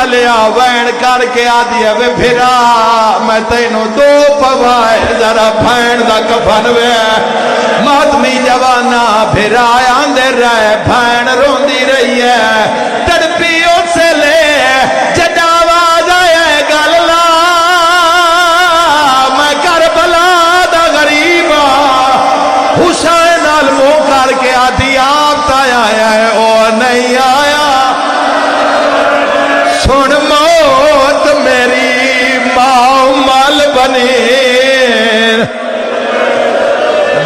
لیا وین کر کے آدھی وے پھرا میں تینوں دو پوائے ذرا بھین دا کفن وے ماتمی جوانا پھرا آندے رہے بھین روندی رہی ہے تڑپی اس سے لے جدا آواز آیا گللا میں کربلا دا غریبا حسین علمو کر کے آدھی آپ تایا ہے او نہیں آیا سن موت میری ماں مال بنی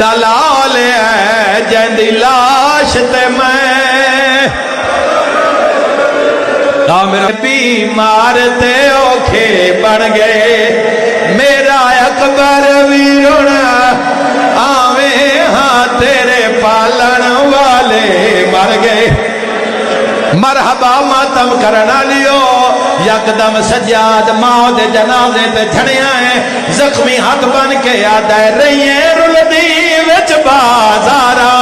دلال ہے جندی لاش تے میں میرے بیمار تے اوکھے بن گئے میرا اکبر ویرن آویں ہاں تیرے پالن والے مر گئے مرحبا ماتم کرنا لیو یکدم سجاد ماں دے جنازے تے جھڑیاں ہیں زخمی ہاتھ بن کے یاد ہے رہی ہیں رلدی وچ بازارا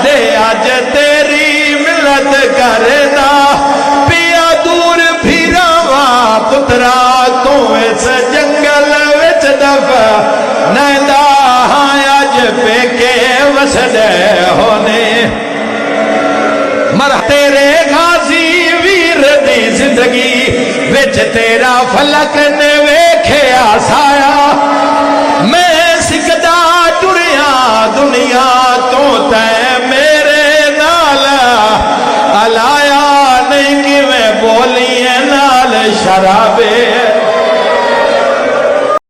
دے آج تیری ملت کرنا پیا دور پھراوا پترا تو اس جنگل وچ دفع نیندہ ہاں آج پہ کے وسدے ہونے مر تیرے غازی ویر دی زندگی وچ تیرا فلک نے ویکھیا سایہ